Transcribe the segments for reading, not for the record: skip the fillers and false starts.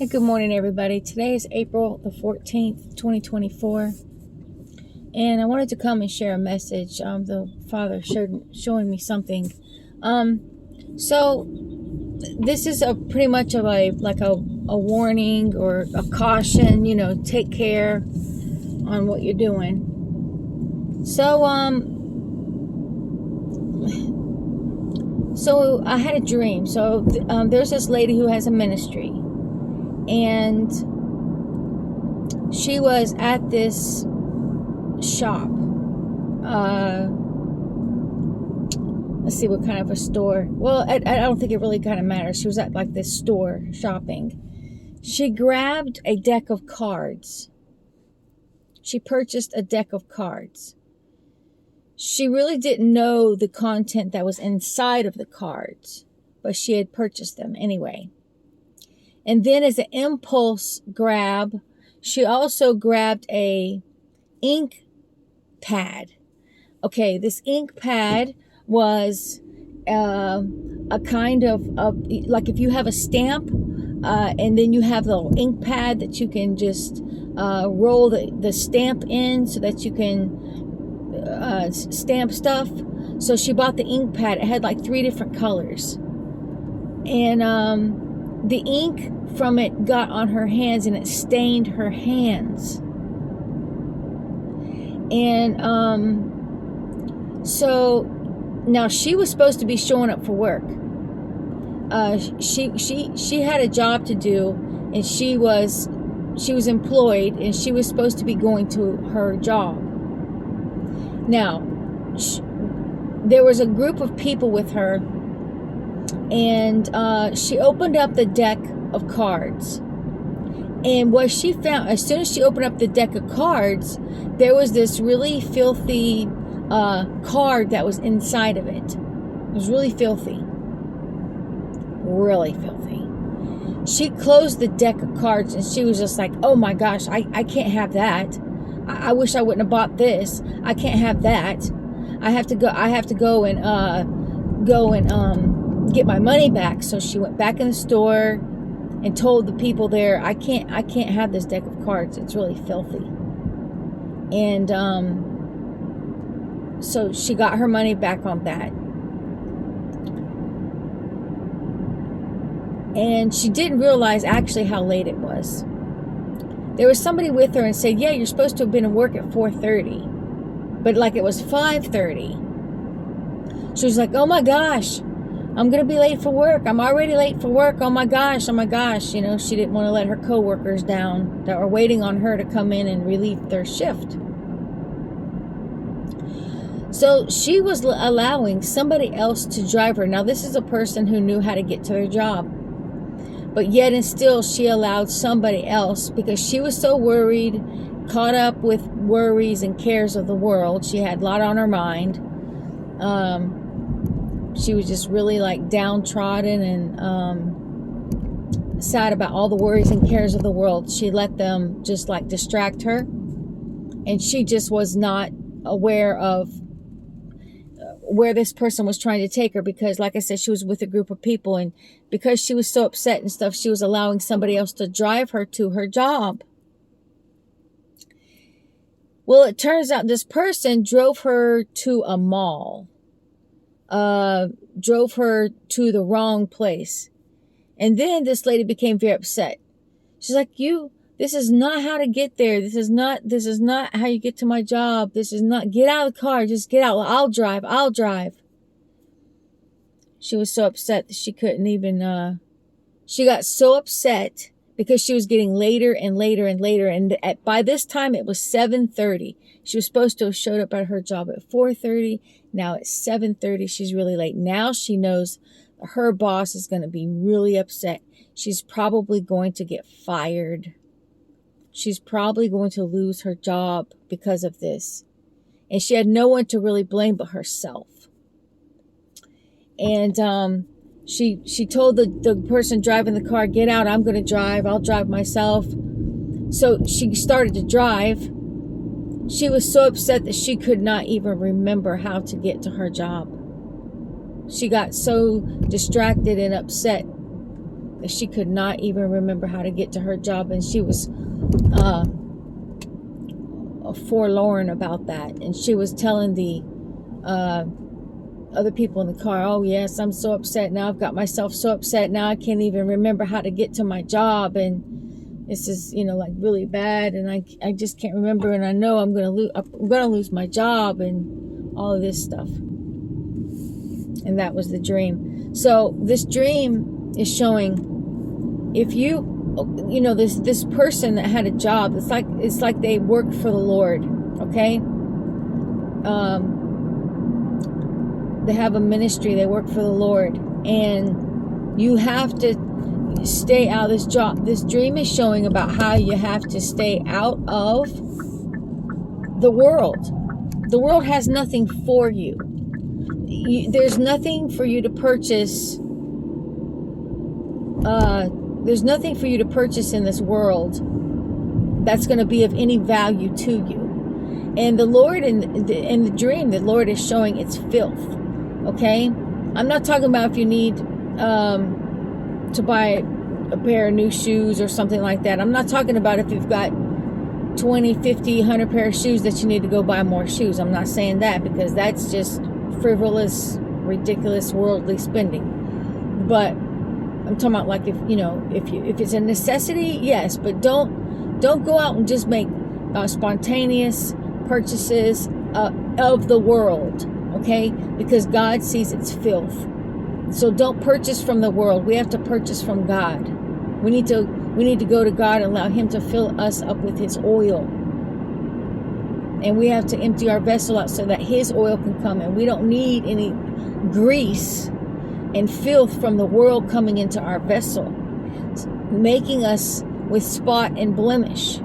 Hey, good morning, everybody. Today is April the 14th, 2024, and I wanted to come and share a message. The Father showing me something. So this is a pretty much of a warning or a caution. Take care on what you're doing. So I had a dream. So there's this lady who has a ministry. And she was at this shop. Let's see what kind of a store. Well, I don't think it really kind of matters. She was at like this store shopping. She grabbed a deck of cards. She purchased a deck of cards. She really didn't know the content that was inside of the cards, but she had purchased them anyway. And then as an impulse grab, she also grabbed a ink pad. Okay, this ink pad was a kind of like if you have a stamp and then you have the ink pad that you can just roll the stamp in so that you can stamp stuff. So she bought the ink pad. It had like 3 different colors. And the ink from it got on her hands and it stained her hands. And so now she was supposed to be showing up for work. She had a job to do, and she was employed, and she was supposed to be going to her job. Now, there was a group of people with her. And she opened up the deck of cards. And what she found, as soon as she opened up the deck of cards, there was this really filthy card that was inside of it. It was really filthy. Really filthy. She closed the deck of cards and she was just like, oh my gosh, I can't have that. I wish I wouldn't have bought this. I can't have that. I have to go and get my money back. So she went back in the store and told the people there, I can't have this deck of cards. It's really filthy. And so she got her money back on that. And she didn't realize actually how late it was. There was somebody with her and said, yeah, you're supposed to have been at work at 4:30. But like it was 5:30. She was like, oh my gosh, I'm going to be late for work. I'm already late for work. Oh my gosh. She didn't want to let her coworkers down that were waiting on her to come in and relieve their shift. So she was allowing somebody else to drive her. Now, this is a person who knew how to get to their job. But yet and still, she allowed somebody else because she was so worried, caught up with worries and cares of the world. She had a lot on her mind. She was just really like downtrodden and sad about all the worries and cares of the world. She let them just like distract her. And she just was not aware of where this person was trying to take her because, like I said, she was with a group of people. And because she was so upset and stuff, she was allowing somebody else to drive her to her job. Well, it turns out this person drove her to a mall. Drove her to the wrong place. And then this lady became very upset. She's like, this is not how to get there. This is not how you get to my job. Get out of the car. Just get out. I'll drive. She was so upset that she couldn't even, she got so upset because she was getting later and later and later. And by this time it was 7:30. She was supposed to have showed up at her job at 4:30. Now it's 7:30. She's really late. Now she knows her boss is going to be really upset. She's probably going to get fired. She's probably going to lose her job because of this. And she had no one to really blame but herself. And she told the person driving the car, get out, I'm going to drive. I'll drive myself. So she started to drive. She was so upset that she could not even remember how to get to her job. She got so distracted and upset that she could not even remember how to get to her job, and she was forlorn about that. And she was telling the other people in the car, oh yes, I'm so upset now. I've got myself so upset now. I can't even remember how to get to my job, and this is, like really bad, and I just can't remember, and I know I'm gonna lose my job, and all of this stuff. And that was the dream. So this dream is showing, if this person that had a job, it's like they worked for the Lord, okay? They have a ministry, they work for the Lord, and you have to stay out of this job. This dream is showing about how you have to stay out of the world. The world has nothing for you. There's nothing for you to purchase. There's nothing for you to purchase in this world that's going to be of any value to you. And the Lord, in the dream, the Lord is showing it's filth. Okay? I'm not talking about if you need to buy a pair of new shoes or something like that. I'm not talking about if you've got 20, 50, 100 pair of shoes that you need to go buy more shoes. I'm not saying that, because that's just frivolous, ridiculous, worldly spending. But I'm talking about, like, if it's a necessity, yes, but don't go out and just make spontaneous purchases of the world, okay? Because God sees it's filth. So don't purchase from the world. We have to purchase from God. We need to go to God and allow Him to fill us up with His oil. And we have to empty our vessel out so that His oil can come. And we don't need any grease and filth from the world coming into our vessel, making us with spot and blemish.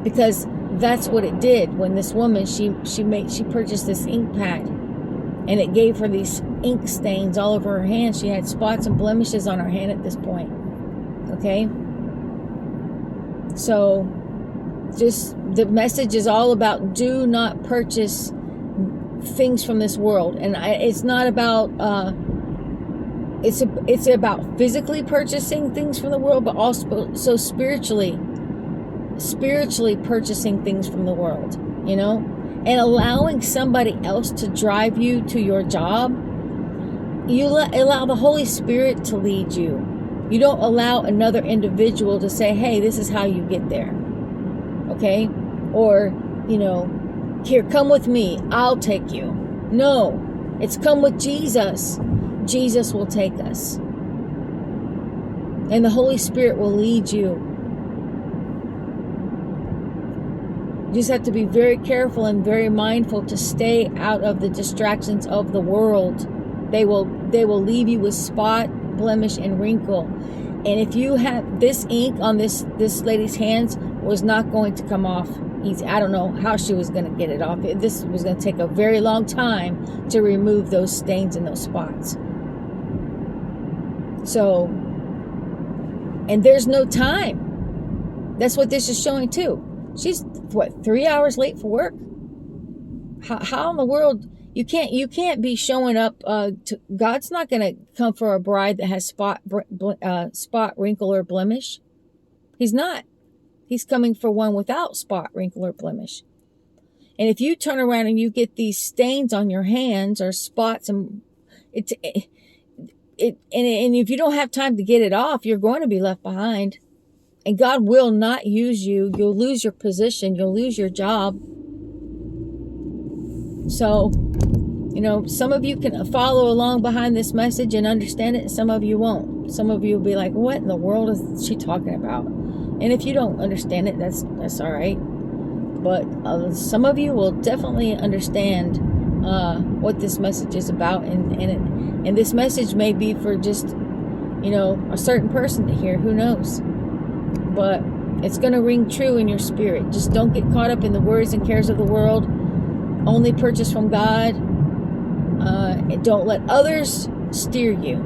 Because that's what it did when this woman, she purchased this ink pad, and it gave her these ink stains all over her hand. She had spots and blemishes on her hand at this point. Okay? So, just the message is all about, do not purchase things from this world. And it's not about, it's about physically purchasing things from the world, but also spiritually purchasing things from the world, and allowing somebody else to drive you to your job. You allow the Holy Spirit to lead you. You don't allow another individual to say, hey, this is how you get there. Okay? Or, here, come with me. I'll take you. No, it's come with Jesus. Jesus will take us. And the Holy Spirit will lead you. You just have to be very careful and very mindful to stay out of the distractions of the world. They will leave you with spot, blemish, and wrinkle. And if you have this ink on this lady's hands, was not going to come off easy. I don't know how she was going to get it off. This was going to take a very long time to remove those stains and those spots. So, and there's no time. That's what this is showing too. She's 3 hours late for work? How in the world? You can't be showing up. God's not going to come for a bride that has spot, wrinkle, or blemish. He's not. He's coming for one without spot, wrinkle, or blemish. And if you turn around and you get these stains on your hands or spots, and and if you don't have time to get it off, you're going to be left behind. And God will not use you. You'll lose your position. You'll lose your job. So, some of you can follow along behind this message and understand it, and some of you won't. Some of you will be like, what in the world is she talking about? And if you don't understand it, that's all right. But some of you will definitely understand what this message is about. And this message may be for just, a certain person to hear. Who knows? But it's going to ring true in your spirit. Just don't get caught up in the worries and cares of the world. Only purchase from God. And don't let others steer you.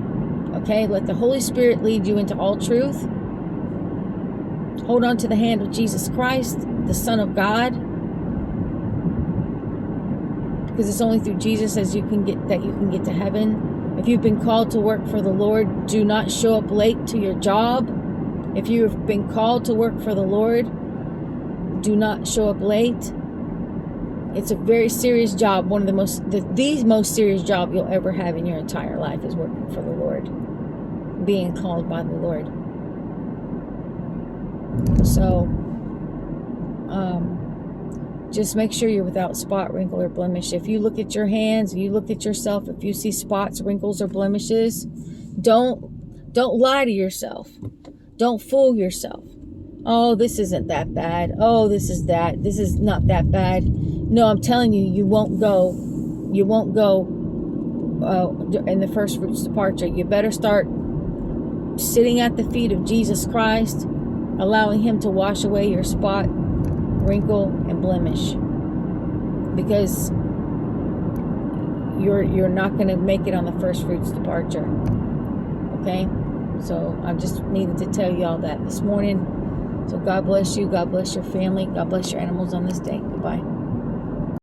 Okay? Let the Holy Spirit lead you into all truth. Hold on to the hand of Jesus Christ, the Son of God. Because it's only through Jesus that you can get to heaven. If you've been called to work for the Lord, do not show up late to your job. If you have been called to work for the Lord, do not show up late. It's a very serious job. One of the most serious job you'll ever have in your entire life is working for the Lord, being called by the Lord. So, just make sure you're without spot, wrinkle, or blemish. If you look at your hands, you look at yourself, if you see spots, wrinkles, or blemishes, don't lie to yourself. Don't fool yourself. Oh, this isn't that bad. Oh, this is not that bad. No, I'm telling you, you won't go in the first fruits departure. You better start sitting at the feet of Jesus Christ, allowing him to wash away your spot, wrinkle, and blemish, because you're not going to make it on the first fruits departure. Okay, so I just needed to tell you all that this morning. So God bless you, God bless your family, God bless your animals on this day. Goodbye.